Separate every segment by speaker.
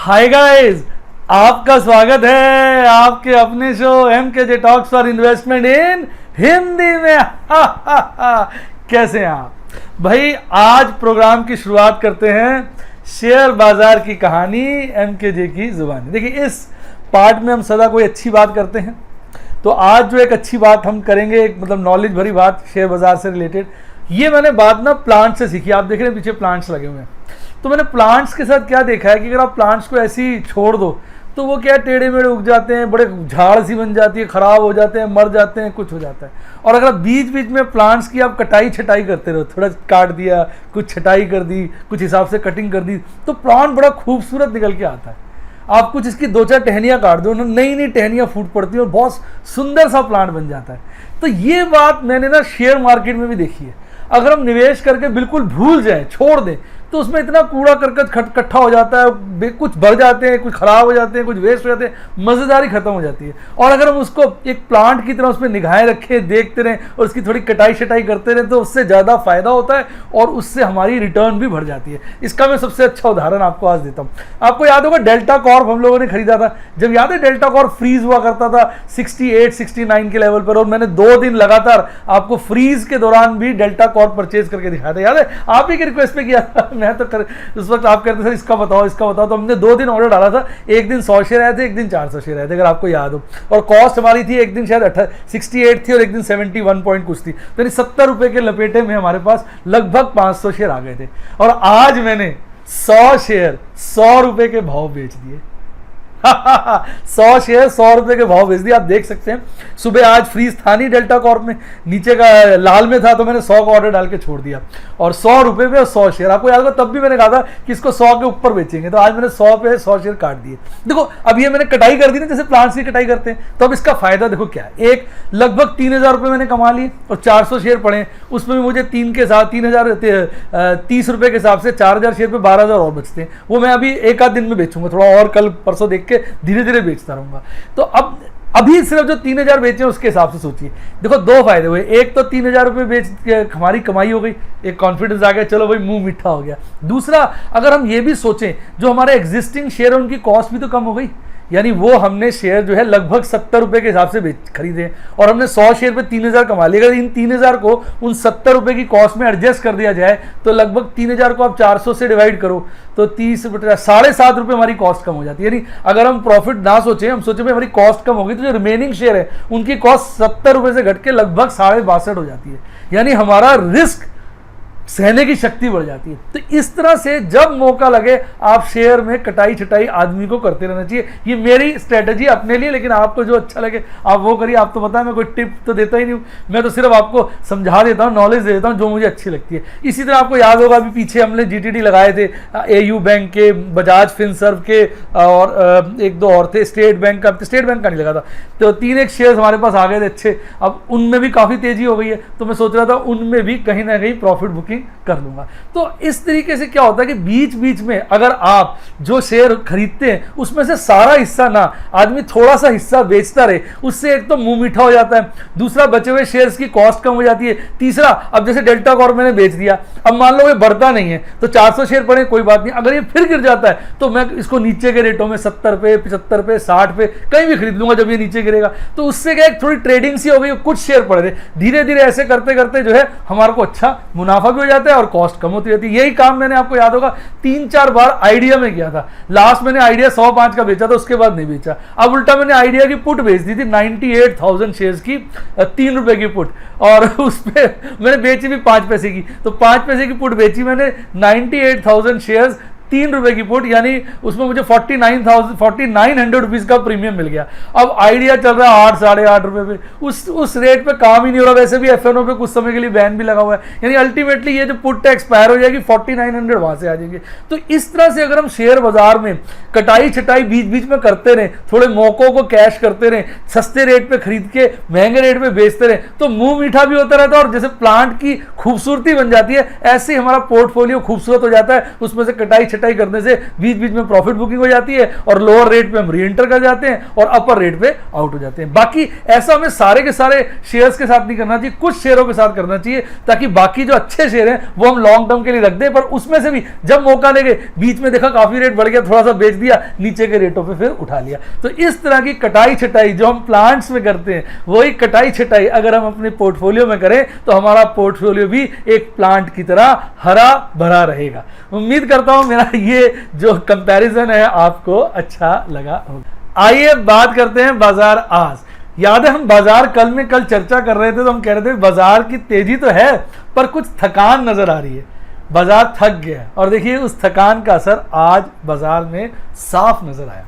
Speaker 1: Hi guys, आपका स्वागत है आपके अपने show MKJ talks for investment इन हिंदी में। कैसे हैं आप भाई? आज प्रोग्राम की शुरुआत करते हैं शेयर बाजार की कहानी MKJ की जुबानी। देखिए, इस पार्ट में हम सदा कोई अच्छी बात करते हैं, तो आज जो एक अच्छी बात हम करेंगे, एक मतलब नॉलेज भरी बात शेयर बाजार से रिलेटेड। ये मैंने बात ना प्लांट से सीखी। आप देख रहे हैं पीछे प्लांट्स लगे हुए हैं, तो मैंने प्लांट्स के साथ क्या देखा है कि अगर आप प्लांट्स को ऐसे ही छोड़ दो तो वो क्या टेढ़े मेढ़े उग जाते हैं, बड़े झाड़ सी बन जाती है, खराब हो जाते हैं, मर जाते हैं, कुछ हो जाता है। और अगर आप बीच बीच में प्लांट्स की आप कटाई छटाई करते रहो, थोड़ा काट दिया, कुछ छटाई कर दी, कुछ हिसाब से कटिंग कर दी, तो प्लांट बड़ा खूबसूरत निकल के आता है। आप कुछ इसकी दो चार टहनियाँ काट दो, नई नई टहनियाँ फूट पड़ती हैं और बहुत सुंदर सा प्लांट बन जाता है। तो ये बात मैंने ना शेयर मार्केट में भी देखी है। अगर हम निवेश करके बिल्कुल भूल जाएं, छोड़ दें, तो उसमें इतना कूड़ा करकट इकट्ठा हो जाता है, कुछ बढ़ जाते हैं, कुछ खराब हो जाते हैं, कुछ वेस्ट हो जाते हैं, मज़ेदारी खत्म हो जाती है। और अगर हम उसको एक प्लांट की तरह उसमें निगाहें रखें, देखते रहें और उसकी थोड़ी कटाई शटाई करते रहें, तो उससे ज़्यादा फायदा होता है और उससे हमारी रिटर्न भी बढ़ जाती है। इसका मैं सबसे अच्छा उदाहरण आपको आज देता हूँ। आपको याद होगा डेल्टा कॉर्प हम लोगों ने खरीदा था। जब याद है डेल्टा कॉर्प फ्रीज हुआ करता था 68-69 के लेवल पर, और मैंने 2 दिन लगातार आपको फ्रीज के दौरान भी डेल्टा कॉर्प परचेज करके दिखाया था। याद है? आप ही की रिक्वेस्ट पे किया था। मैं तो उस वक्त आप कहते थे इसका बताओ इसका बताओ, तो हमने 2 दिन ऑर्डर डाला था। एक दिन 100 शेयर आए थे, एक दिन 400 शेयर आए थे, अगर आपको याद हो। और कॉस्ट हमारी थी, एक दिन शायद 68 थी और एक दिन 71 पॉइंट कुछ थी, तो 70 रुपए के लपेटे में हमारे पास लगभग 500 शेयर आ गए थे। और आज मैंने 100 शेयर 100 रुपए के भाव बेच दिए। 100 शेयर 100 रुपए के भाव बेच दिए। आप देख सकते हैं, सुबह आज फ्रीज था नहीं डेल्टा कॉर्प में, नीचे का लाल में था, तो मैंने 100 का ऑर्डर डाल के छोड़ दिया और 100 रुपए पे 100 शेयर। आपको याद होगा तब भी मैंने कहा था कि इसको 100 के ऊपर बेचेंगे, तो आज मैंने 100 पे 100 शेयर काट दिए। देखो, अब ये मैंने कटाई कर दी ना, जैसे प्लांट्स की कटाई करते हैं, तो अब इसका फायदा देखो क्या है। एक लगभग 3000 रुपए मैंने कमा लिए और 400 शेयर पड़े, उसमें भी मुझे 3 के साथ 30 रुपए के हिसाब से 4000 शेयर पे 12000 और बचते हैं। वो मैं अभी एक आध दिन में बेचूंगा, थोड़ा और कल परसों देख के धीरे धीरे बेचता रहूंगा। तो अब अभी सिर्फ जो 3000 बेचे उसके हिसाब से सोचिए। देखो, 2 फायदे हुए। एक तो 3000 रुपये बेच के हमारी कमाई हो गई, एक कॉन्फिडेंस आ गया, चलो भाई मुंह मीठा हो गया। दूसरा, अगर हम ये भी सोचें, जो हमारे एग्जिस्टिंग शेयर है उनकी कॉस्ट भी तो कम हो गई। यानी वो हमने शेयर जो है लगभग 70 रुपए के हिसाब से खरीदे और हमने 100 शेयर पे 3000 कमा लिया। अगर इन 3000 को उन 70 रुपए की कॉस्ट में एडजस्ट कर दिया जाए, तो लगभग 3000 को आप 400 से डिवाइड करो तो 30 7.5 रुपए हमारी कॉस्ट कम हो जाती है। यानी अगर हम प्रॉफिट ना सोचें, हम सोचें भाई हमारी कॉस्ट कम होगी, तो जो रिमेनिंग शेयर है उनकी कॉस्ट 70 रुपए से घट के लगभग 62.5 हो जाती है। यानी हमारा रिस्क सहने की शक्ति बढ़ जाती है। तो इस तरह से जब मौका लगे आप शेयर में कटाई छटाई आदमी को करते रहना चाहिए। ये मेरी स्ट्रेटजी अपने लिए, लेकिन आपको जो अच्छा लगे आप वो करिए। आप तो पता है मैं कोई टिप तो देता ही नहीं हूँ, मैं तो सिर्फ आपको समझा देता हूँ, नॉलेज दे देता हूँ जो मुझे अच्छी लगती है। इसी तरह आपको याद होगा अभी पीछे हमने GTD लगाए थे, AU बैंक के, बजाज फिनसर्व के और एक दो और थे, स्टेट बैंक का नहीं लगा था। तो 3 शेयर हमारे पास आ गए थे अच्छे। अब उनमें भी काफ़ी तेजी हो गई है, तो मैं सोच रहा था उनमें भी कहीं ना कहीं प्रॉफिट बुकिंग कर लूंगा। तो इस तरीके से क्या होता है कि बीच बीच में अगर आप जो शेयर खरीदते हैं उसमें से सारा हिस्सा ना, आदमी थोड़ा सा हिस्सा बेचता रहे, उससे एक तो मुंह मीठा हो जाता है, दूसरा बचे हुए शेयर्स की कॉस्ट कम हो जाती है, तीसरा अब जैसे डेल्टा कॉर्प मैंने बेच दिया, अब मान लो ये बढ़ता नहीं है तो 400 शेयर पड़े कोई बात नहीं, अगर ये फिर गिर जाता है तो मैं इसको नीचे के रेटों में 70 पे 75 पे 60 पे कहीं भी खरीद लूंगा जब ये नीचे गिरेगा। तो उससे क्या एक थोड़ी ट्रेडिंग सी हो गई, कुछ शेयर पड़े थे, धीरे धीरे ऐसे करते करते जो है हमारे को अच्छा मुनाफा भी हो जाता है और कॉस्ट कम होती रहती है। यही काम मैंने आपको याद होगा 3-4 बार आइडिया में किया था। लास्ट मैंने आइडिया 105 का बेचा था, उसके बाद नहीं बेचा। अब उल्टा मैंने आइडिया की पुट बेच दी थी 98,000 शेयर्स की, 3 रुपए की पुट, और उस पर मैंने बेची भी 5 पैसे की। तो 5 पैसे की पुट बेची मैंने, 98,000 शेयर्स 3 रुपए की पुट, यानी उसमें मुझे 4900 रुपीज का प्रीमियम मिल गया। अब आइडिया चल रहा है 8 साढ़े 8 रुपए पे, उस रेट पे काम ही नहीं हो रहा। वैसे भी FNO पे कुछ समय के लिए बैन भी लगा हुआ है, यानी अल्टीमेटली ये जो पुट एक्सपायर हो जाएगी 4900 वहां से आ जाएंगे। तो इस तरह से अगर हम शेयर बाजार में कटाई छटाई बीच बीच में करते रहे, थोड़े मौकों को कैश करते रहे, सस्ते रेट पे खरीद के महंगे रेट पे बेचते रहे, तो मुंह मीठा भी होता रहता है और जैसे प्लांट की खूबसूरती बन जाती है, ऐसे ही हमारा पोर्टफोलियो खूबसूरत हो जाता है। उसमें से कटाई छटाई करने से बीच बीच में प्रॉफिट बुकिंग हो जाती है और लोअर रेट पे हम री एंटर कर जाते हैं और अपर रेट पे आउट हो जाते हैं। बाकी ऐसा हमें सारे के सारे शेयर्स के साथ नहीं करना चाहिए, कुछ शेयरों के साथ करना चाहिए, ताकि बाकी जो अच्छे शेयर हैं वो हम लॉन्ग टर्म के लिए रख दें, पर उसमें से भी जब मौका देंगे, बीच में देखा काफी रेट बढ़ गया, थोड़ा सा बेच दिया, नीचे के रेटों पे फिर उठा लिया। तो इस तरह की कटाई छटाई जो हम प्लांट्स में करते हैं, वही कटाई छटाई अगर हम अपने पोर्टफोलियो में करें तो हमारा पोर्टफोलियो भी एक प्लांट की तरह हरा भरा रहेगा। उम्मीद करता हूं मेरा ये जो कंपैरिजन है आपको अच्छा लगा होगा। आइए बात करते हैं बाजार आज। याद है हम बाजार कल चर्चा कर रहे थे, तो हम कह रहे थे बाजार की तेजी तो है पर कुछ थकान नजर आ रही है, बाजार थक गया है। और देखिए उस थकान का असर आज बाजार में साफ नजर आया।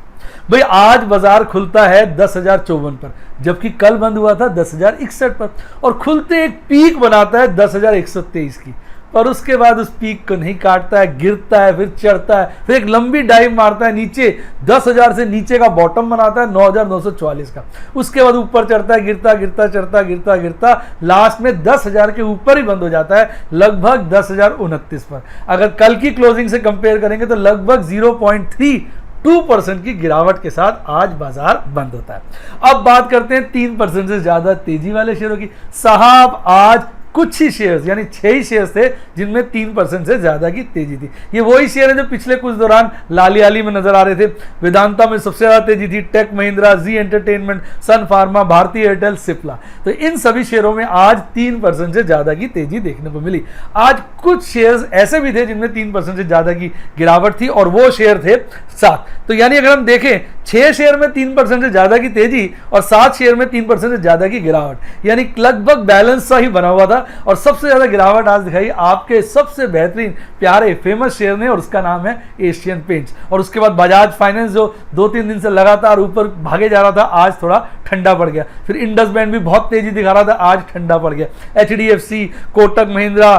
Speaker 1: भाई आज बाजार खुलता है 10,054 पर, जबकि कल बंद हुआ था 10,061 पर, और खुलते एक पीक बनाता है 10,123 की, पर उसके बाद उस पीक को नहीं काटता है, गिरता है, फिर चढ़ता है, फिर एक लंबी डाइव मारता है नीचे, 10,000 से नीचे का बॉटम बनाता है 9,944 का, उसके बाद ऊपर चढ़ता है, गिरता गिरता चढ़ता गिरता गिरता लास्ट में 10,000 के ऊपर ही बंद हो जाता है, लगभग 10,029 पर। अगर कल की क्लोजिंग से कंपेयर करेंगे तो लगभग 0.32% की गिरावट के साथ आज बाजार बंद होता है। अब बात करते हैं 3% से ज्यादा तेजी वाले शेयरों की। साहब आज कुछ ही शेयर्स, यानी 6 ही शेयर्स थे जिनमें 3% से ज्यादा की तेजी थी। ये वही शेयर है जो पिछले कुछ दौरान लाली आली में नजर आ रहे थे। वेदांता में सबसे ज्यादा तेजी थी, टेक महिंद्रा, जी एंटरटेनमेंट, सन फार्मा, भारतीय एयरटेल, सिप्ला। तो इन सभी शेयरों में आज 3% से ज्यादा की तेजी देखने को मिली। आज कुछ शेयर्स ऐसे भी थे जिनमें 3% से ज्यादा की गिरावट थी, और वो शेयर थे 7। तो यानी अगर हम देखें 6 शेयर में 3% से ज्यादा की तेजी और 7 शेयर में 3% से ज्यादा की गिरावट, यानी लगभग बैलेंस सा ही बना हुआ था। और सबसे ज्यादा गिरावट आज दिखाई आपके सबसे बेहतरीन प्यारे फेमस शेयर ने, और उसका नाम है एशियन पेंट्स। और उसके बाद बजाज फाइनेंस जो 2-3 दिन से लगातार ऊपर भागे जा रहा था, आज थोड़ा ठंडा पड़ गया। फिर इंडस बैंक भी बहुत तेजी दिखा रहा था, आज ठंडा पड़ गया। HDFC, Kotak Mahindra,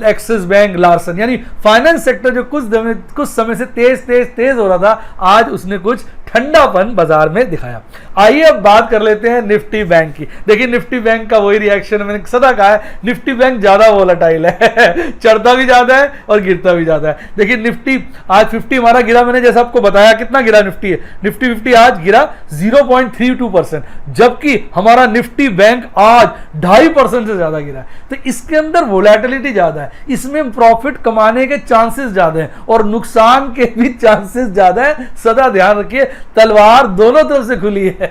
Speaker 1: axis bank, Larsen, यानी फाइनेंस सेक्टर जो कुछ समय से तेज हो रहा था, आज उसने कुछ ठंडापन बाजार में दिखाया। आइए अब बात कर लेते हैं निफ्टी बैंक की। देखिए निफ्टी बैंक का वही रिएक्शन मैंने सदा कहा है, निफ्टी बैंक ज्यादा वोलेटाइल है चढ़ता भी ज्यादा है और गिरता भी ज्यादा है। देखिए निफ्टी आज 50 हमारा गिरा, मैंने जैसा आपको बताया कितना गिरा निफ्टी है, निफ्टी 50 आज गिरा 0.32%, जबकि हमारा निफ्टी बैंक आज 2.5% से ज्यादा गिरा है। तो इसके अंदर वोलेटिलिटी ज्यादा है, इसमें प्रॉफिट कमाने के चांसेस ज्यादा है और नुकसान के भी चांसेस ज्यादा है। सदा ध्यान रखिए, तलवार दोनों तरफ से खुली है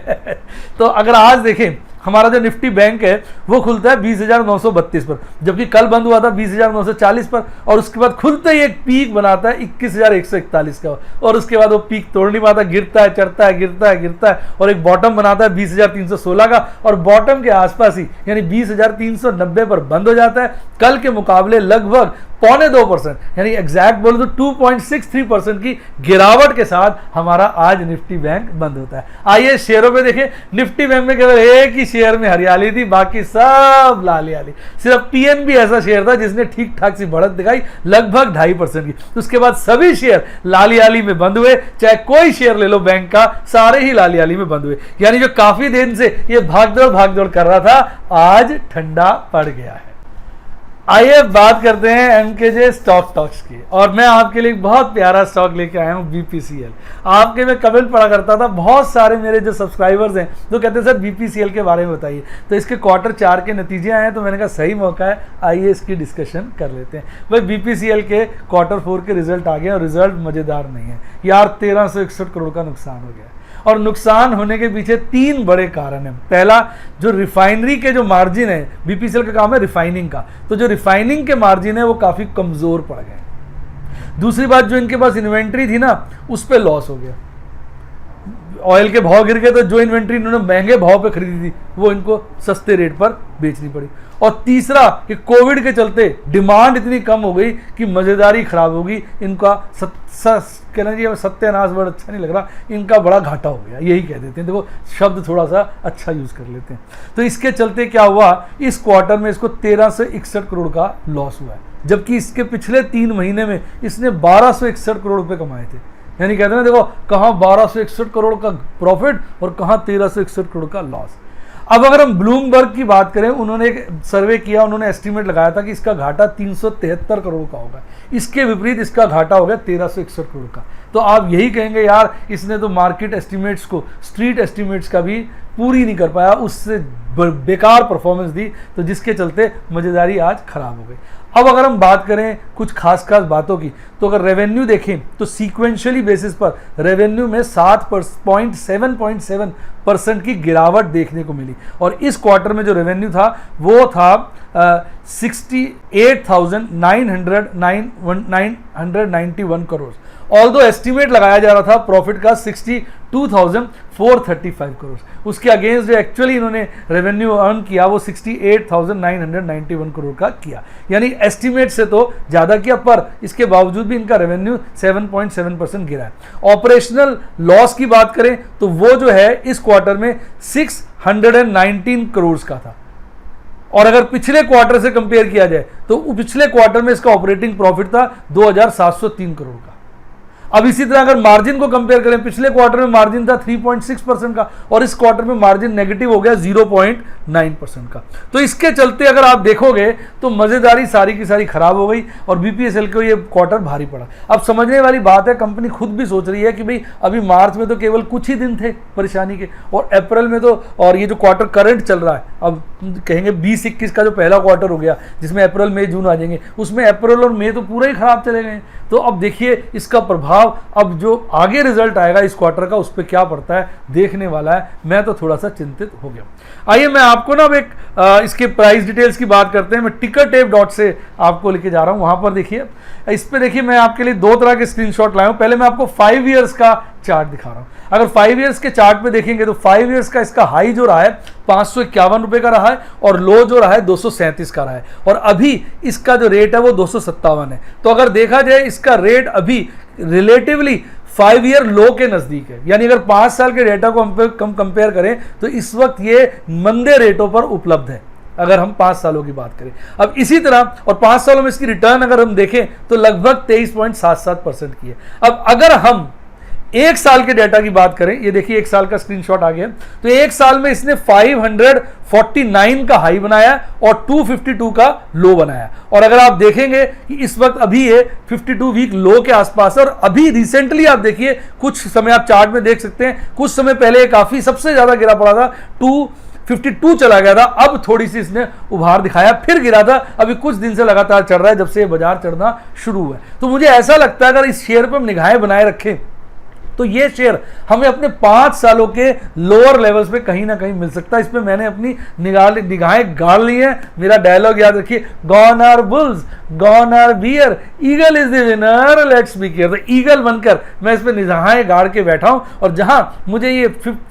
Speaker 1: तो अगर आज देखें हमारा जो निफ्टी बैंक है वो खुलता है 20,932 पर, जबकि कल बंद हुआ था 20,940 पर, और उसके बाद खुलते ही एक पीक बनाता है 21,141 का, और उसके बाद वो पीक तोड़ नहीं पाता, गिरता है, चढ़ता है, गिरता है, गिरता है, और एक बॉटम बनाता है 20,316 का, और बॉटम के आसपास ही यानी 20,390 पर बंद हो जाता है। कल के मुकाबले लगभग 0.25%, यानी एग्जैक्ट बोले तो 2.63% की गिरावट के साथ हमारा आज निफ्टी बैंक बंद होता है। आइए शेयरों पे देखें, निफ्टी बैंक में केवल एक ही शेयर में हरियाली थी, बाकी सब लाली आली। सिर्फ पीएनबी ऐसा शेयर था जिसने ठीक ठाक सी बढ़त दिखाई, लगभग 2.5% की। उसके बाद सभी शेयर लाली आली में बंद हुए, चाहे कोई शेयर ले लो बैंक का, सारे ही लाली आली में बंद हुए। यानी जो काफी दिन से ये भागदौड़ कर रहा था, आज ठंडा पड़ गया है। आइए बात करते हैं एमकेजे स्टॉक टॉक्स की, और मैं आपके लिए बहुत प्यारा स्टॉक लेके आया हूं, बीपीसीएल। आपके मैं कमेंट पढ़ा करता था, बहुत सारे मेरे जो सब्सक्राइबर्स हैं जो कहते हैं सर बीपीसीएल के बारे में बताइए, तो इसके Q4 के नतीजे आए हैं, तो मैंने कहा सही मौका है, आइए इसकी डिस्कशन कर लेते हैं। भाई बीपीसीएल के Q4 के रिजल्ट आ गए और रिजल्ट मजेदार नहीं है यार, 1361 करोड़ का नुकसान हो गया, और नुकसान होने के पीछे 3 बड़े कारण हैं। पहला, जो रिफाइनरी के जो मार्जिन है, बीपीसीएल का काम है रिफाइनिंग का, तो जो रिफाइनिंग के मार्जिन है वो काफी कमजोर पड़ गए। दूसरी बात, जो इनके पास इन्वेंट्री थी ना, उस पर लॉस हो गया, ऑयल के भाव गिर गए, तो जो इन्वेंट्री इन्होंने महंगे भाव पे खरीदी थी वो इनको सस्ते रेट पर बेचनी पड़ी। और तीसरा कि कोविड के चलते डिमांड इतनी कम हो गई कि मजेदारी खराब होगी, इनका कहना चाहिए सत्यानाश वर्ड अच्छा नहीं लग रहा, इनका बड़ा घाटा हो गया, यही कह देते हैं। देखो शब्द थोड़ा सा अच्छा यूज कर लेते हैं। तो इसके चलते क्या हुआ, इस क्वार्टर में इसको 1361 करोड़ का लॉस हुआ है, जबकि इसके पिछले 3 महीने में इसने 1261 करोड़ रुपए कमाए थे। यानी कहते हैं देखो, कहाँ 1261 करोड़ का प्रॉफिट और कहाँ 1361 करोड़ का लॉस। अब अगर हम ब्लूमबर्ग की बात करें, उन्होंने एक सर्वे किया, उन्होंने एस्टीमेट लगाया था कि इसका घाटा 373 करोड़ का होगा। इसके विपरीत इसका घाटा हो गया 1361 करोड़ का। तो आप यही कहेंगे यार इसने तो मार्केट एस्टीमेट्स को, स्ट्रीट एस्टीमेट्स का भी पूरी नहीं कर पाया, उससे बेकार परफॉर्मेंस दी, तो जिसके चलते मज़ेदारी आज खराब हो गई। अब अगर हम बात करें कुछ खास बातों की, तो अगर रेवेन्यू देखें तो सीक्वेंशियली बेसिस पर रेवेन्यू में 7.7% की गिरावट देखने को मिली, और इस क्वार्टर में जो रेवेन्यू था वो था 68,991 करोड़। ऑल्दो एस्टीमेट लगाया जा रहा था प्रॉफिट का 62,435 करोड़, उसके अगेंस्ट जो एक्चुअली इन्होंने रेवेन्यू अर्न किया वो 68,991 करोड़ का किया, यानी एस्टीमेट से तो ज़्यादा किया, पर इसके बावजूद भी इनका रेवेन्यू 7.7% गिरा है। ऑपरेशनल लॉस की बात करें तो वो जो है इस क्वार्टर में 619 करोड़ का था, और अगर पिछले क्वार्टर से कंपेयर किया जाए तो पिछले क्वार्टर में इसका ऑपरेटिंग प्रॉफिट था 2,703 करोड़ का। अब इसी तरह अगर मार्जिन को कंपेयर करें, पिछले क्वार्टर में मार्जिन था 3.6% का, और इस क्वार्टर में मार्जिन नेगेटिव हो गया 0.9% का। तो इसके चलते अगर आप देखोगे तो मजेदारी सारी की सारी खराब हो गई, और बीपीएसएल को ये क्वार्टर भारी पड़ा। अब समझने वाली बात है, कंपनी खुद भी सोच रही है कि भाई अभी मार्च में तो केवल कुछ ही दिन थे परेशानी के, और अप्रैल में तो, और ये जो क्वार्टर करंट चल रहा है, अब कहेंगे 20-21 का जो पहला क्वार्टर हो गया जिसमें अप्रैल मई जून आ जाएंगे, उसमें अप्रैल और मई तो पूरा ही खराब चले गए। तो अब देखिए इसका प्रभाव अब जो आगे रिजल्ट आएगा इस क्वार्टर का उस पर क्या पड़ता है, देखने वाला है। मैं तो थोड़ा सा चिंतित हो गया। आइए मैं आपको ना अब एक इसके प्राइस डिटेल्स की बात करते हैं। मैं tickertape से आपको लेके जा रहा हूं, वहां पर देखिए, इस पे देखिए मैं आपके लिए दो तरह के स्क्रीनशॉट लाया हूं। पहले मैं आपको 5 ईयर्स का चार्ट दिखा रहा हूं। अगर 5 ईयर्स के चार्ट पे देखेंगे तो 5 ईयर्स का इसका हाई जो रहा है 551 रुपए का रहा है, और लो जो रहा है 237 का रहा है, और अभी इसका जो रेट है वो 257 है। तो अगर देखा जाए इसका रेट अभी रिलेटिवली 5 ईयर लो के नजदीक है, यानी अगर 5 साल के डेटा को हम कंपेयर करें तो इस वक्त ये मंदे रेटों पर उपलब्ध है, अगर हम 5 सालों की बात करें। अब इसी तरह, और 5 सालों में इसकी रिटर्न अगर हम देखें तो लगभग 23.77% की है। अब अगर हम 1 साल के डेटा की बात करें, ये देखिए 1 साल का स्क्रीनशॉट आ गया, तो 1 साल में इसने 549 का हाई बनाया और 252 का लो बनाया। और अगर आप देखेंगे कि इस वक्त अभी ये 52 वीक लो के आसपास है, और अभी रिसेंटली आप देखिए कुछ समय आप चार्ट में देख सकते हैं, कुछ समय पहले काफी सबसे ज्यादा गिरा पड़ा था, 252 चला गया था, अब थोड़ी सी इसने उभार दिखाया, फिर गिरा था, अभी कुछ दिन से लगातार चढ़ रहा है जब से ये बाजार चढ़ना शुरू हुआ है। तो मुझे ऐसा लगता है अगर इस शेयर पर हम निगाहें बनाए रखें तो ये शेयर हमें अपने 5 सालों के लोअर लेवल्स पे कहीं ना कहीं मिल सकता है। इस पे मैंने अपनी निगाहें गाड़ ली हैं। मेरा डायलॉग याद रखिए, gone are bulls, gone are bear, eagle is the winner, let's be care. तो ईगल बनकर मैं इस पे निगाहें गाड़ के बैठा हूं, और जहां मुझे ये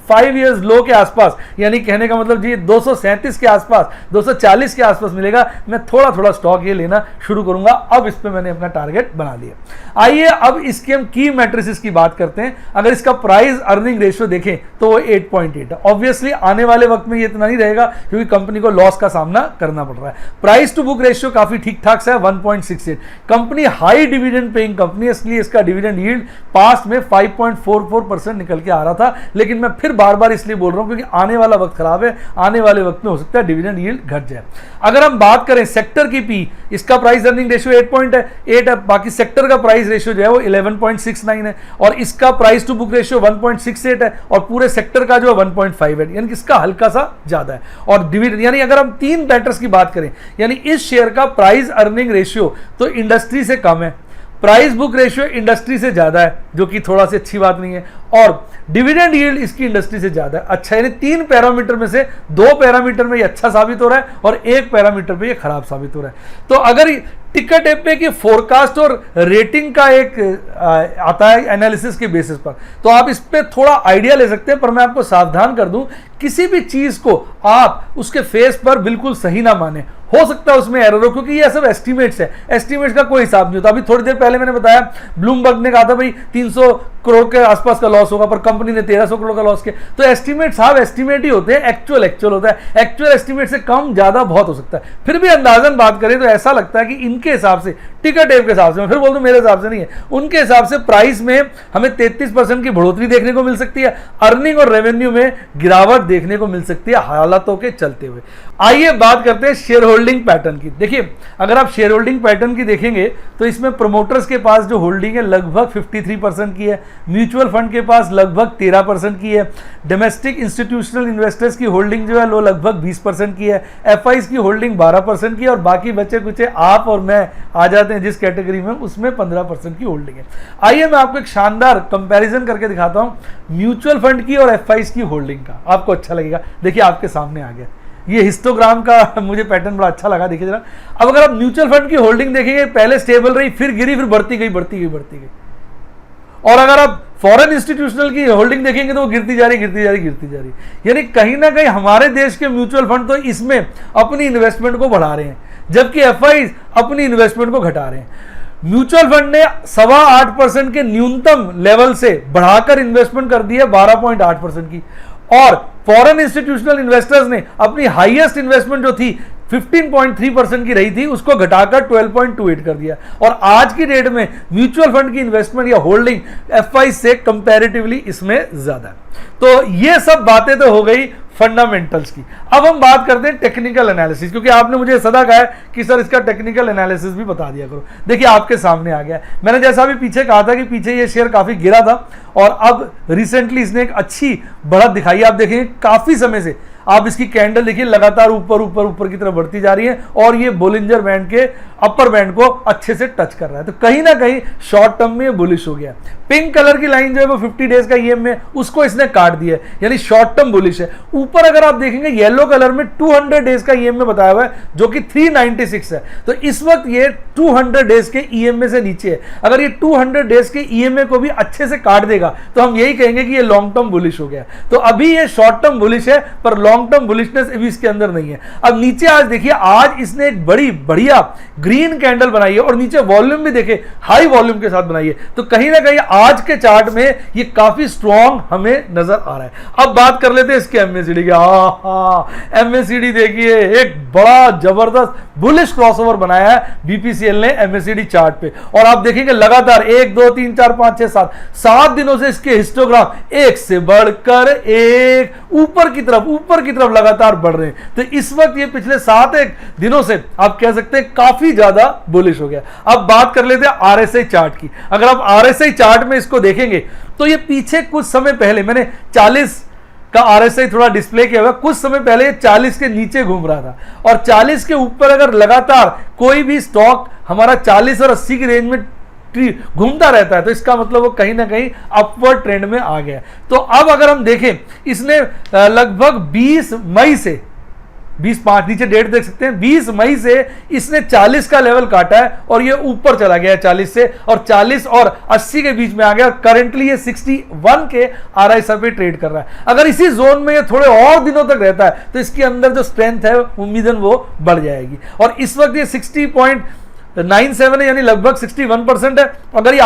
Speaker 1: 5 इयर्स लो के आसपास, यानी कहने का मतलब जी 237 के आसपास, 240 के आसपास मिलेगा, मैं थोड़ा थोड़ा स्टॉक ये लेना शुरू करूंगा। अब इस पे मैंने अपना टारगेट बना लिया। आइए अब इसके हम की मैट्रिसेस की बात करते हैं। अगर इसका प्राइस अर्निंग रेशियो देखें तो वो 8.8 है। ऑब्वियसली आने वाले वक्त में ये इतना नहीं रहेगा क्योंकि कंपनी को लॉस का सामना करना पड़ रहा है। प्राइस टू बुक रेशियो काफी ठीक ठाक सा है, 1.68। Company high dividend paying company है, इसलिए इसका डिविडेंड यील्ड पास्ट में 5.44% निकल के आ रहा था, लेकिन मैं फिर बार बार इसलिए बोल रहा हूं क्योंकि आने वाला वक्त खराब है, आने वाले वक्त में हो सकता है डिविडेंड यील्ड घट जाए। अगर हम बात करें सेक्टर की पी, इसका प्राइस अर्निंग रेशियो 8 है, बाकी सेक्टर का प्राइस रेशियो जो है वो 11.69 है, और इसका प्राइस टू बुक रेशियो 1.68 है, और पूरे सेक्टर का जो है 1.5 है, यानी इसका हल्का सा ज्यादा है। और डिविडेंड, यानी अगर हम 3 मैटर्स की बात करें, यानी इस शेयर का प्राइस अर्निंग रेशियो तो इंडस्ट्री से कम है, प्राइस बुक रेशियो इंडस्ट्री से ज्यादा है, जो कि थोड़ा सी अच्छी बात नहीं है, और डिविडेंड यील्ड इसकी इंडस्ट्री से ज्यादा है। अच्छा, यानी 3 पैरामीटर में से 2 पैरामीटर में ये अच्छा साबित हो रहा है और 1 पैरामीटर पे ये खराब साबित हो रहा है। तो अगर टिकरटेप पे की फोरकास्ट और रेटिंग का एक आता है एनालिसिस के बेसिस पर, तो आप इस पे थोड़ा आइडिया ले सकते हैं, पर मैं आपको सावधान कर दूं, किसी भी चीज को आप उसके फेस पर बिल्कुल सही ना माने। हो सकता है उसमें एरर हो, क्योंकि ये सब एस्टीमेट्स है, एस्टीमेट्स का कोई हिसाब नहीं होता। अभी थोड़ी देर पहले मैंने बताया ब्लूमबर्ग ने कहा था भाई 300 करोड़ के आसपास का लॉस लॉस होगा, पर कंपनी ने 1300 करोड़ का लॉस किया। तो एस्टीमेट साहब एस्टीमेट ही होते हैं, एक्चुअल होता है। एक्चुअल एस्टीमेट से कम ज्यादा बहुत हो सकता है। फिर भी अंदाजन बात करें तो ऐसा लगता है कि इनके हिसाब से, टिकट टेप के हिसाब से, मैं फिर बोल दूं मेरे हिसाब से नहीं है, उनके हिसाब से प्राइस में हमें 33% की बढ़ोतरी देखने को मिल सकती है, अर्निंग और रेवेन्यू में गिरावट देखने को मिल सकती है हालातों के चलते हुए। आइए बात करते हैं शेयर होल्डिंग पैटर्न की। देखिए, अगर आप शेयर होल्डिंग पैटर्न की देखेंगे तो इसमें प्रोमोटर्स के पास जो होल्डिंग है लगभग 53% की है, म्यूचुअल फंड के पास लगभग 13% की है, डोमेस्टिक इंस्टीट्यूशनल इन्वेस्टर्स की होल्डिंग जो है वो लगभग 20% की है, एफआईज की होल्डिंग 12% की है, और बाकी बचे कुछ आप और मैं आ जाते हैं जिस कैटेगरी में, उसमें 15% की होल्डिंग है। आइए मैं आपको एक शानदार कंपैरिजन करके दिखाता हूं म्यूचुअल फंड की और एफआईज की होल्डिंग का, आपको अच्छा लगेगा। देखिए आपके सामने आ गया ये हिस्टोग्राम का, मुझे पैटर्न बड़ा अच्छा लगा। देखिए जरा, अब अगर आप म्यूचुअल फंड की होल्डिंग देखेंगे, पहले स्टेबल रही, फिर गिरी, फिर बढ़ती गई। और अगर आप फॉरेन इंस्टीट्यूशनल की होल्डिंग देखेंगे तो वो गिरती जा रही। यानी कहीं ना कहीं हमारे देश के म्यूचुअल फंड तो इसमें अपनी इन्वेस्टमेंट को बढ़ा रहे हैं, जबकि एफआई अपनी इन्वेस्टमेंट को घटा रहे हैं। म्यूचुअल फंड ने 8.25% के न्यूनतम लेवल से बढ़ाकर इन्वेस्टमेंट कर दी है 12.8% की, और फॉरेन इंस्टीट्यूशनल इन्वेस्टर्स ने अपनी हाईएस्ट इन्वेस्टमेंट जो थी 15.3% की रही थी, उसको घटाकर 12.28 कर दिया। और आज की डेट में म्यूचुअल फंड की इन्वेस्टमेंट या होल्डिंग एफआई से कंपैरेटिवली इसमें ज्यादा है। तो ये सब बातें तो हो गई फंडामेंटल्स की। अब हम बात करते हैं टेक्निकल एनालिसिस, क्योंकि आपने मुझे सदा कहा है कि सर इसका टेक्निकल एनालिसिस भी बता दिया करो। देखिए आपके सामने आ गया। मैंने जैसा भी पीछे कहा था कि पीछे ये शेयर काफी गिरा था और अब रिसेंटली इसने एक अच्छी बढ़त दिखाई। आप देखेंगे काफी समय से आप इसकी कैंडल देखिए लगातार ऊपर की तरफ बढ़ती जा रही है, और ये बोलिंजर बैंड के अपर बैंड को अच्छे से टच कर रहा है। तो कहीं ना कहीं शॉर्ट टर्म में ये बुलिश हो गया। पिंक कलर की लाइन जो है वो 50 डेज का ईएम में, उसको इसने काट दिया है, यानी शॉर्ट टर्म बुलिश है। ऊपर अगर आप देखेंगे येलो कलर में 200 डेज का ईएम में बताया हुआ है, जो कि 396 है। तो इस वक्त ये 200 डेज के ईएमए से नीचे है। अगर ये 200 डेज के ईएमए को भी अच्छे से काट देगा तो हम यही कहेंगे कि ये लॉन्ग टर्म बुलिश हो गया। तो अभी ये शॉर्ट टर्म बुलिश है, पर लॉन्ग टर्म बुलिशनेस अभी इसके अंदर नहीं है। अब नीचे आज देखिए, आज इसने एक बड़ी बढ़िया ग्रीन कैंडल बनाई है, और नीचे वॉल्यूम भी देखे हाई वॉल्यूम के साथ बनाई है। तो कहीं ना कहीं आज के चार्ट में ये काफी स्ट्रॉन्ग हमें नजर आ रहा है। अब बात कर लेते हैं इसके एमएसीडी की। एमएसीडी देखिए, एक बड़ा जबरदस्त बुलिश क्रॉसओवर बनाया है बीपीसीएल ने एमएसीडी चार्ट पे, और आप देखेंगे लगातार 1 2 3 4 5 6 7 दिनों से इसके हिस्टोग्राम एक से बढ़कर एक ऊपर की तरफ लगातार बढ़ रहे हैं। तो इस वक्त ये पिछले 7 दिनों से आप कह सकते हैं काफी ज्यादा बुलिश हो गया। अब बात कर लेते हैं आरएसआई चार्ट की। अगर आप आरएसआई चार्ट में इसको देखेंगे तो ये पीछे कुछ समय पहले, मैंने 40 का आरएसआई थोड़ा डिस्प्ले किया हुआ, कुछ समय पहले 40 के नीचे घूम रहा था, और 40 के ऊपर अगर लगातार कोई भी स्टॉक हमारा 40 और 80 की रेंज में घूमता रहता है तो इसका मतलब वो कहीं ना कहीं अपवर्ड ट्रेंड में आ गया। तो अब अगर हम देखें, इसने लगभग 20 मई से 20/5 नीचे डेट देख सकते हैं, 20 मई से इसने 40 का लेवल काटा है और ये ऊपर चला गया है 40 से, और 40 और 80 के बीच में आ गया, और करंटली ये 61 के आरएसआई पे ट्रेड कर रहा है। अगर इसी जोन में ये थोड़े और दिनों तक रहता है तो इसके अंदर जो स्ट्रेंथ है उम्मीदन वो बढ़ जाएगी। और इस वक्त ये 60.97 है, यानी लगभग 61% है। अगर ये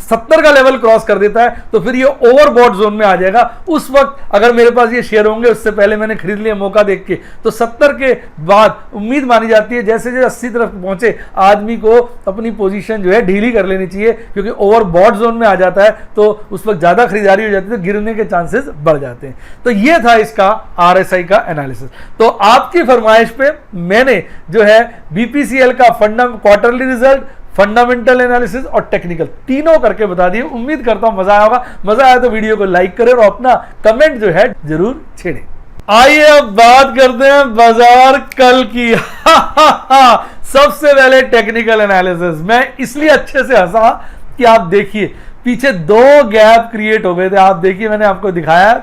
Speaker 1: 70 का लेवल क्रॉस कर देता है तो फिर ये ओवरबॉट जोन में आ जाएगा। उस वक्त अगर मेरे पास ये शेयर होंगे, उससे पहले मैंने खरीद लिया मौका देख के, तो 70 के बाद उम्मीद मानी जाती है जैसे जैसे 80 तरफ पहुंचे आदमी को अपनी पोजीशन जो है ढीली कर लेनी चाहिए, क्योंकि ओवरबॉट जोन में आ जाता है तो उस वक्त ज्यादा खरीदारी हो जाती है, तो गिरने के चांसेस बढ़ जाते हैं। तो ये था इसका आरएसआई का एनालिसिस। तो आपकी फरमाइश पे मैंने जो है बीपीसीएल का क्वार्टरली रिजल्ट, फंडामेंटल एनालिसिस और टेक्निकल तीनों करके बता दिए। उम्मीद करता हूं मजा आया होगा। मजा आया तो वीडियो को लाइक करें और अपना कमेंट जो है जरूर छेड़ें। आइए अब बात करते हैं बाजार कल की। सबसे पहले टेक्निकल एनालिसिस। मैं इसलिए अच्छे से हंसा कि आप देखिए पीछे 2 गैप क्रिएट हो गए थे। आप देखिए, मैंने आपको दिखाया,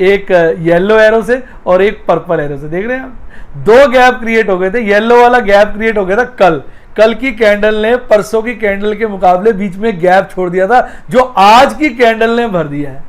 Speaker 1: एक येलो एरो से और एक पर्पल एरो से, देख रहे हैं आप, 2 गैप क्रिएट हो गए थे। येलो वाला गैप क्रिएट हो गया था कल की कैंडल ने परसों की कैंडल के मुकाबले बीच में गैप छोड़ दिया था, जो आज की कैंडल ने भर दिया है।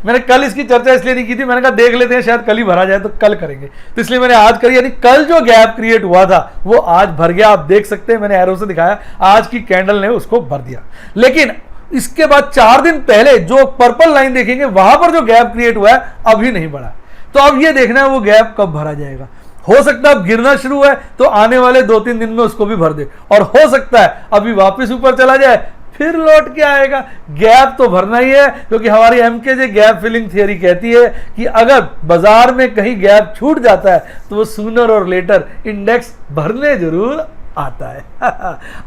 Speaker 1: मैंने कल इसकी चर्चा इसलिए नहीं की थी, मैंने कहा देख लेते हैं शायद कल ही भरा जाए, तो कल करेंगे, तो इसलिए मैंने आज करी। यानी कल जो गैप क्रिएट हुआ था वो आज भर गया। आप देख सकते हैं, मैंने एरो से दिखाया, आज की कैंडल ने उसको भर दिया। लेकिन इसके बाद 4 दिन पहले जो पर्पल लाइन देखेंगे वहां पर जो गैप क्रिएट हुआ है अभी नहीं बढ़ा। तो अब ये देखना है वो गैप कब भरा जाएगा। हो सकता है अब गिरना शुरू है तो आने वाले 2-3 दिन में उसको भी भर दे, और हो सकता है अभी वापस ऊपर चला जाए फिर लौट के आएगा। गैप तो भरना ही है, क्योंकि हमारी एमकेजे गैप फिलिंग थियरी कहती है कि अगर बाजार में कहीं गैप छूट जाता है तो वो सूनर और लेटर इंडेक्स भरने जरूर आता है।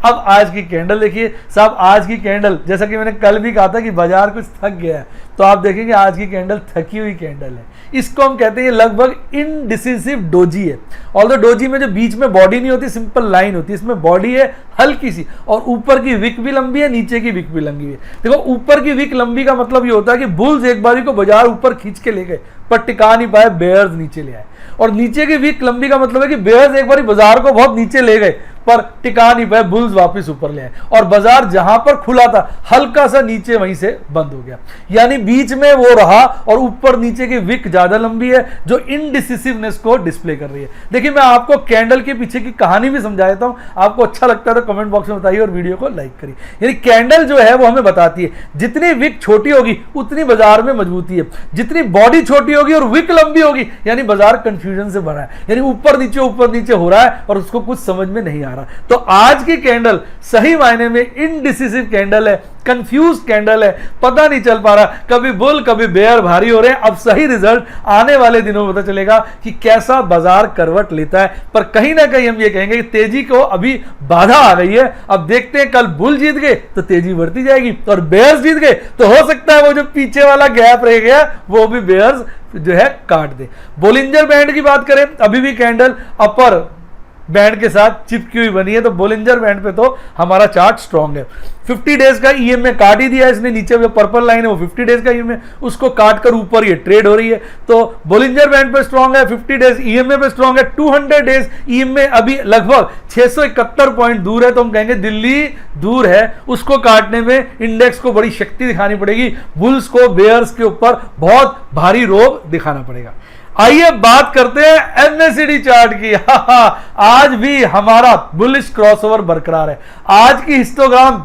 Speaker 1: अब आज की कैंडल देखिए साहब, आज की कैंडल जैसा कि मैंने कल भी कहा था कि बाजार कुछ थक गया है, तो आप देखेंगे आज की कैंडल थकी हुई कैंडल है। इसको हम कहते हैं लगभग इनडिसिसिव डोजी है। ऑल्दो डोजी में जो बीच में बॉडी नहीं होती, सिंपल लाइन होती है, इसमें बॉडी है हल्की सी, और ऊपर की विक भी लंबी है, नीचे की विक भी लंबी है। देखो ऊपर की विक लंबी का मतलब ये होता है कि बुल्स एक बारी को बाजार ऊपर खींच के ले गए पर टिका नहीं पाए, बेयर्स नीचे ले आए। और नीचे की विक लंबी का मतलब है कि बेयर्स एक बारी बाजार को बहुत नीचे ले गए पर टिका नहीं पाए, बुल्स वापस ऊपर ले आए, और बाजार जहां पर खुला था हल्का सा नीचे वहीं से बंद हो गया। यानी बीच में वो रहा और ऊपर नीचे की विक ज्यादा लंबी है जो इनडिसिसिवनेस को डिस्प्ले कर रही है। देखिए मैं आपको कैंडल के पीछे की कहानी भी समझा देता हूं, आपको अच्छा लगता है तो कमेंट बॉक्स में बताइए और वीडियो को लाइक करिए। यानी कैंडल जो है वो हमें बताती है जितनी विक छोटी होगी उतनी बाजार में मजबूती है, जितनी बॉडी छोटी होगी और विक लंबी होगी यानी बाजार कंफ्यूजन से भरा है, यानी ऊपर नीचे हो रहा है और उसको कुछ समझ में नहीं आ रहा। तो आज की कैंडल सही मायने में इनडिसिसिव कैंडल है, कंफ्यूज कैंडल है, पता नहीं चल पा रहा कभी बुल कभी बेयर भारी हो रहे हैं। अब सही रिजल्ट आने वाले दिनों में पता चलेगा कि कैसा बाजार करवट लेता है, पर कहीं ना कहीं हम ये कहेंगे कि तेजी को अभी बाधा आ गई है। अब देखते हैं कल बुल जीत गए तो तेजी बढ़ती जाएगी, और बेयर्स जीत गए तो हो सकता है वो जो पीछे वाला गैप रह गया वो भी बेयर्स जो है काट दे। बोलिंजर बैंड की बात करें, अभी भी कैंडल अपर बैंड के साथ चिपकी हुई बनी है, तो बोलिंजर बैंड पे तो हमारा चार्ट स्ट्रांग है। 50 डेज का ईएमए काट ही दिया इसने, नीचे जो पर्पल लाइन है वो 50 डेज का ईएमए, उसको काट कर ऊपर ये ट्रेड हो रही है। तो बोलिंजर बैंड पे स्ट्रांग है, 50 डेज ईएमए पे स्ट्रांग है, 200 डेज ईएमए अभी लगभग 671 पॉइंट दूर है। तो हम कहेंगे दिल्ली दूर है, उसको काटने में इंडेक्स को बड़ी शक्ति दिखानी पड़ेगी, बुल्स को बेयर्स के ऊपर बहुत भारी रोब दिखाना पड़ेगा। आइए बात करते हैं एमएसीडी चार्ट की। आज भी हमारा बुलिश क्रॉसओवर बरकरार है। आज की हिस्टोग्राम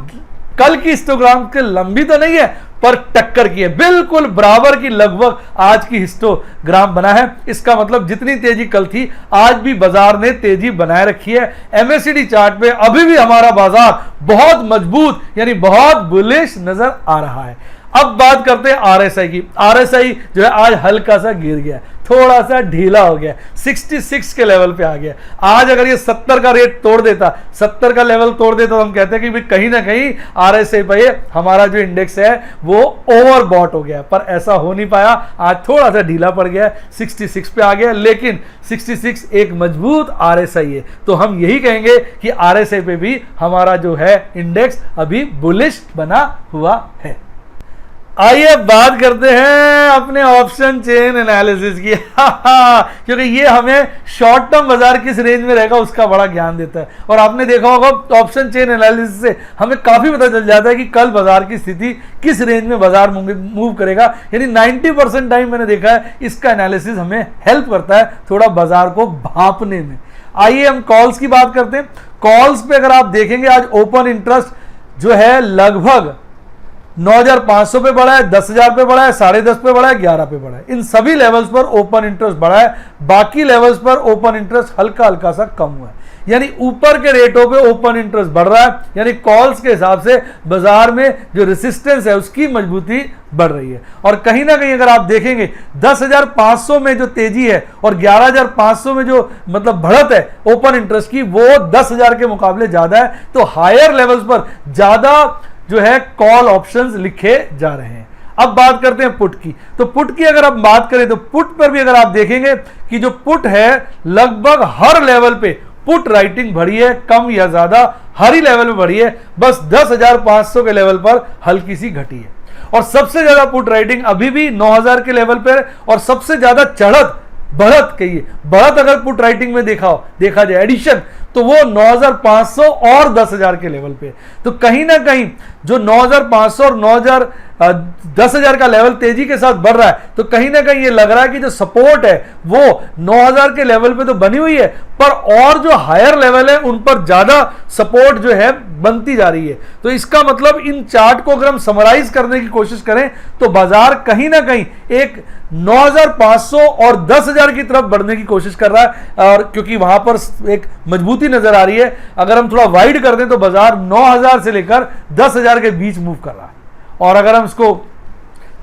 Speaker 1: कल की हिस्टोग्राम के लंबी तो नहीं है पर टक्कर की है, बिल्कुल बराबर की लगभग आज की हिस्टोग्राम बना है। इसका मतलब जितनी तेजी कल थी आज भी बाजार ने तेजी बनाए रखी है। एमएसीडी चार्ट पे अभी भी हमारा बाजार बहुत मजबूत यानी बहुत बुलिश नजर आ रहा है। अब बात करते हैं आरएसआई की। आरएसआई जो है आज हल्का सा गिर गया, थोड़ा सा ढीला हो गया, 66 के लेवल पे आ गया। आज अगर ये 70 का रेट तोड़ देता, 70 का लेवल तोड़ देता तो हम कहते हैं कि कहीं ना कहीं आरएसआई पे हमारा जो इंडेक्स है वो ओवरबॉट हो गया, पर ऐसा हो नहीं पाया। आज थोड़ा सा ढीला पड़ गया, 66 पे आ गया, लेकिन 66 एक मजबूत आरएसआई है, तो हम यही कहेंगे कि आरएसआई पे भी हमारा जो है इंडेक्स अभी बुलिश बना हुआ है। आइए बात करते हैं अपने ऑप्शन चेन एनालिसिस की। क्योंकि ये हमें शॉर्ट टर्म बाजार किस रेंज में रहेगा उसका बड़ा ज्ञान देता है, और आपने देखा होगा ऑप्शन चेन एनालिसिस से हमें काफी पता चल जाता है कि कल बाजार की स्थिति किस रेंज में बाजार मूव करेगा। यानी 90% टाइम मैंने देखा है इसका एनालिसिस हमें हेल्प करता है थोड़ा बाजार को भांपने में। आइए हम कॉल्स की बात करते हैं। कॉल्स पे अगर आप देखेंगे आज ओपन इंटरेस्ट जो है लगभग 9,500 पे बढ़ा है, 10,000 पे बढ़ा है, 10.5 पे बढ़ा है, 11 पे बढ़ा है। इन सभी लेवल्स पर ओपन इंटरेस्ट बढ़ा है, बाकी लेवल्स पर ओपन इंटरेस्ट हल्का हल्का सा कम हुआ है। यानी ऊपर के रेटों पे ओपन इंटरेस्ट बढ़ रहा है, यानी कॉल्स के हिसाब से बाजार में जो रेसिस्टेंस है उसकी मजबूती बढ़ रही है। और कहीं ना कहीं अगर आप देखेंगे 10,500 में जो तेजी है और 11,500 में जो मतलब बढ़त है ओपन इंटरेस्ट की, वो 10,000 के मुकाबले ज्यादा है। तो हायर लेवल्स पर ज्यादा जो है कॉल ऑप्शंस लिखे जा रहे हैं। अब बात करते हैं पुट की। तो पुट की अगर आप बात करें तो पुट पर भी अगर आप देखेंगे कि जो पुट है लगभग हर लेवल पे पुट राइटिंग बढ़ी है, कम या ज्यादा हर ही लेवल में बढ़ी है, बस 10,500 के लेवल पर हल्की सी घटी है। और सबसे ज्यादा पुट राइटिंग अभी भी 9,000 के लेवल पर, और सबसे ज्यादा बढ़त कहिए, बढ़त अगर पुट राइटिंग में देखा जाए एडिशन, तो वो 9,500 और 10,000 के लेवल पे। तो कहीं ना कहीं जो 9,500 और 10,000 का लेवल तेजी के साथ बढ़ रहा है, तो कहीं ना कहीं ये लग रहा है कि जो सपोर्ट है वो 9,000 के लेवल पे तो बनी हुई है, पर और जो हायर लेवल है उन पर ज्यादा सपोर्ट जो है बनती जा रही है। तो इसका मतलब इन चार्ट को अगर हम समराइज करने की कोशिश करें तो बाजार कहीं ना कहीं एक 9,500 और 10,000 की तरफ बढ़ने की कोशिश कर रहा है, और क्योंकि वहां पर एक मजबूती नजर आ रही है। अगर हम थोड़ा वाइड कर दें तो बाजार 9,000 से लेकर 10,000 के बीच मूव कर रहा है, और अगर हम इसको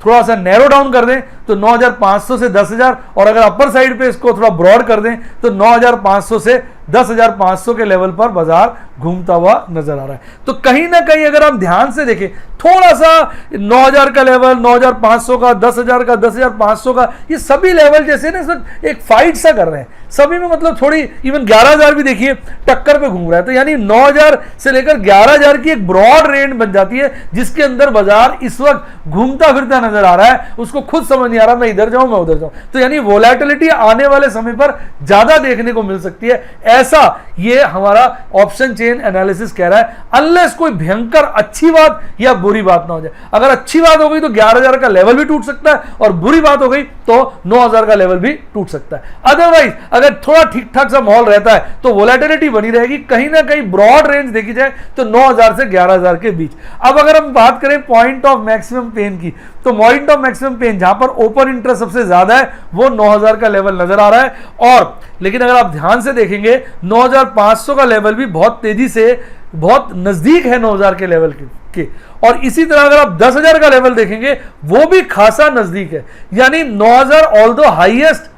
Speaker 1: थोड़ा सा नैरो डाउन कर दें तो 9,500 से 10,000, और अगर अपर साइड पे इसको थोड़ा ब्रॉड कर दें तो 9,500 से 10,500 के लेवल पर बाजार घूमता हुआ नजर आ रहा है। तो कहीं ना कहीं अगर हम ध्यान से देखें, थोड़ा सा 9,000 का लेवल, 9,500 का, 10,000 का, 10,500 का, ये सभी लेवल जैसे ना एक फाइट सा कर रहे हैं सभी में, मतलब थोड़ी इवन 11,000 भी देखिए टक्कर पे घूम रहा है। तो यानी 9,000 से लेकर 11,000 की एक ब्रॉड रेंज बन जाती है जिसके अंदर बाजार इस वक्त घूमता फिरता नजर आ रहा है। उसको खुद समझ नहीं आ रहा मैं इधर जाऊं मैं उधर जाऊं। तो यानी वोलेटिलिटी आने वाले समय पर ज्यादा देखने को मिल सकती है, ऐसा ये हमारा ऑप्शन चेन एनालिसिस कह रहा है, अनलेस कोई भयंकर अच्छी बात या बुरी बात ना हो जाए। अगर अच्छी बात हो गई तो 11,000 का लेवल भी टूट सकता है, और बुरी बात हो गई तो 9,000 का लेवल भी टूट सकता है। अदरवाइज अगर थोड़ा ठीक ठाक सा माहौल रहता है तो वोलेटिलिटी बनी रहेगी, कहीं ना कहीं ब्रॉड रेंज देखी जाए तो 9,000 से 11,000 के बीच। अब अगर हम बात करें पॉइंट ऑफ मैक्सिमम पेन की, तो पॉइंट ऑफ मैक्सिमम पेन जहां पर ओपन इंटरेस्ट सबसे ज्यादा है वो 9,000 का लेवल नजर आ रहा है। और लेकिन अगर आप ध्यान से देखेंगे 9,500 का लेवल भी बहुत तेजी से बहुत नजदीक है 9,000 के लेवल के, और इसी तरह अगर आप 10,000 का लेवल देखेंगे वो भी खासा नजदीक है। यानी 9,000 although highest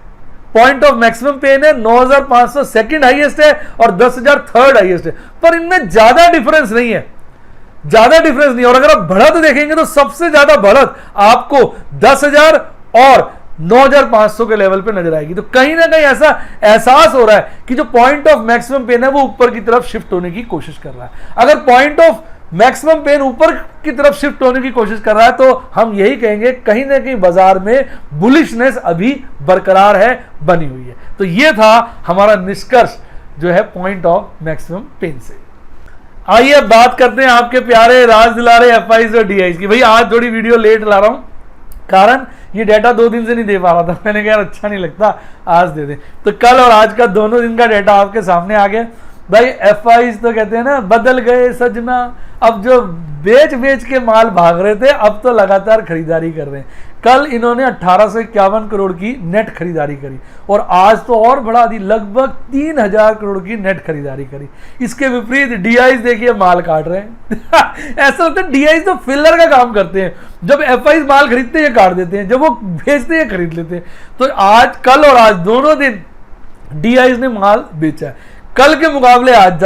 Speaker 1: point of maximum pain है, 9,500 सेकंड हाईएस्ट है, और 10,000 थर्ड हाईएस्ट है, पर इनमें ज्यादा डिफरेंस नहीं है, ज्यादा डिफरेंस नहीं। और अगर आप बढ़त देखेंगे तो सबसे ज्यादा बढ़त आपको 10,000 और 9,500 के लेवल पे नजर आएगी। तो कहीं ना कहीं ऐसा एहसास हो रहा है कि जो पॉइंट ऑफ मैक्सिमम पेन है वो ऊपर की तरफ शिफ्ट होने की कोशिश कर रहा है। अगर पॉइंट ऑफ मैक्सिमम पेन ऊपर की तरफ शिफ्ट होने की कोशिश कर रहा है तो हम यही कहेंगे कहीं ना कहीं बाजार में बुलिशनेस अभी बरकरार है, बनी हुई है। तो ये था हमारा निष्कर्ष जो है पॉइंट ऑफ मैक्सिमम पेन से। आइए अब बात करते हैं आपके प्यारे राज दिलारे एफआईज और डीआईज की। भाई आज थोड़ी वीडियो लेट ला रहा हूं, कारण ये डाटा 2 दिन से नहीं दे पा रहा था, मैंने कहा अच्छा नहीं लगता आज दे दे। तो कल और आज का दोनों दिन का डाटा आपके सामने आ गया। भाई एफआईज तो कहते हैं ना बदल गए सजना, अब जो बेच बेच के माल भाग रहे थे अब तो लगातार खरीदारी कर रहे हैं। कल इन्होंने 1851 करोड़ की नेट खरीदारी करी, और आज तो और बढ़ा दी, लगभग 3,000 करोड़ की नेट खरीदारी करी। इसके विपरीत डीआईज देखिए माल काट रहे हैं ऐसा लगता है डीआईज तो फिलर का काम करते हैं, जब एफआईज माल खरीदते हैं काट देते हैं, जब वो बेचते हैं खरीद लेते हैं। तो आज कल और आज दोनों दिन डीआईज ने माल बेचा है, कल के मुकाबले आज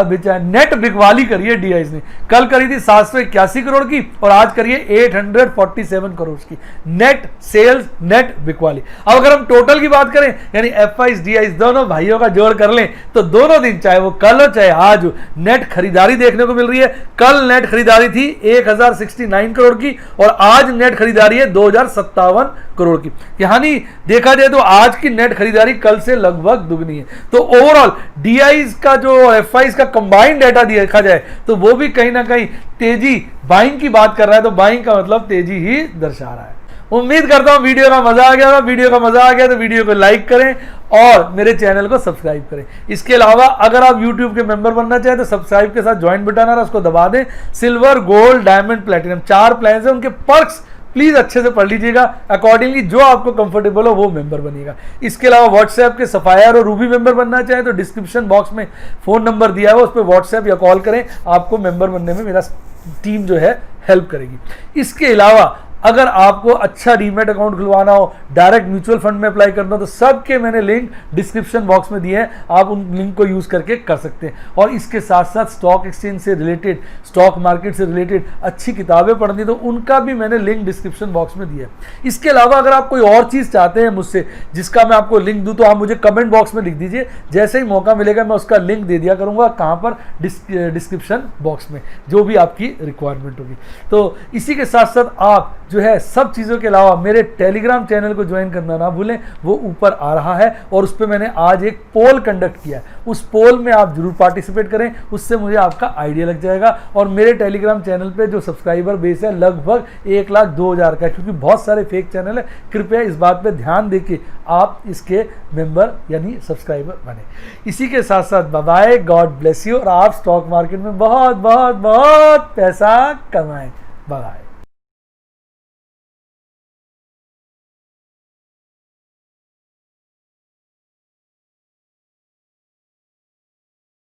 Speaker 1: बेचा है। नेट बिकवाली करी है डीआईज ने, कल करी थी 781 करोड़ की और आज करिए 847 करोड़ की नेट सेल्स, नेट बिकवाली। अब अगर हम टोटल की बात करें यानी एफआईज डीआईज दोनों भाइयों का जोड़ कर लें तो दोनों दिन चाहे वो कल हो चाहे आज हो नेट खरीदारी देखने को मिल रही है। कल नेट खरीदारी थी 1069 करोड़ की और आज नेट खरीदारी है 2057 करोड़ की। यानी देखा जाए तो आज की नेट खरीदारी कल से लगभग दुगनी है। तो ओवरऑल डीआईज का जो एफआईज का कंबाइंड डाटा देखा जाए तो वो भी कहीं ना कहीं तेजी बाइंग की बात कर रहा है, तो बाइंग का मतलब तेजी ही दर्शा रहा है। उम्मीद करता हूं वीडियो का मजा आ गया होगा। वीडियो का मजा आ गया तो वीडियो को लाइक करें और मेरे चैनल को सब्सक्राइब करें। इसके अलावा अगर आप YouTube के मेंबर बनना चाहें तो सब्सक्राइब के साथ ज्वाइन बटन है उसको दबा दें। Silver, gold, diamond, platinum 4 plan है, उनके पर्क्स प्लीज अच्छे से पढ़ लीजिएगा, अकॉर्डिंगली जो आपको कंफर्टेबल हो वो मेंबर बनिएगा। इसके अलावा व्हाट्सएप के सफायर और रूबी मेंबर बनना चाहें तो डिस्क्रिप्शन बॉक्स में फोन नंबर दिया है, उस पर व्हाट्सएप या कॉल करें, आपको मेंबर बनने में मेरा टीम जो है हेल्प करेगी। इसके अलावा अगर आपको अच्छा डीमैट अकाउंट खुलवाना हो, डायरेक्ट म्यूचुअल फंड में अप्लाई करना हो तो सबके मैंने लिंक डिस्क्रिप्शन बॉक्स में दिए हैं, आप उन लिंक को यूज करके कर सकते हैं। और इसके साथ साथ स्टॉक एक्सचेंज से रिलेटेड, स्टॉक मार्केट से रिलेटेड अच्छी किताबें पढ़नी तो उनका भी मैंने लिंक डिस्क्रिप्शन बॉक्स में दिया है। इसके अलावा अगर आप कोई और चीज़ चाहते हैं मुझसे जिसका मैं आपको लिंक दूं तो आप मुझे कमेंट बॉक्स में लिख दीजिए, जैसे ही मौका मिलेगा मैं उसका लिंक दे दिया करूंगा, कहाँ पर डिस्क्रिप्शन बॉक्स में, जो भी आपकी रिक्वायरमेंट होगी। तो इसी के साथ साथ आप जो है सब चीज़ों के अलावा मेरे टेलीग्राम चैनल को ज्वाइन करना ना भूलें, वो ऊपर आ रहा है और उस पर मैंने आज एक पोल कंडक्ट किया है। उस पोल में आप जरूर पार्टिसिपेट करें, उससे मुझे आपका आइडिया लग जाएगा। और मेरे टेलीग्राम चैनल पे जो सब्सक्राइबर बेस है लगभग 1,02,000 का है, क्योंकि बहुत सारे फेक चैनल है। कृपया इस बात पे ध्यान देके आप इसके मेंबर यानी सब्सक्राइबर बने। इसी के साथ साथ bye bye, god bless you, और आप स्टॉक मार्केट में बहुत बहुत बहुत पैसा कमाएं। Bye bye.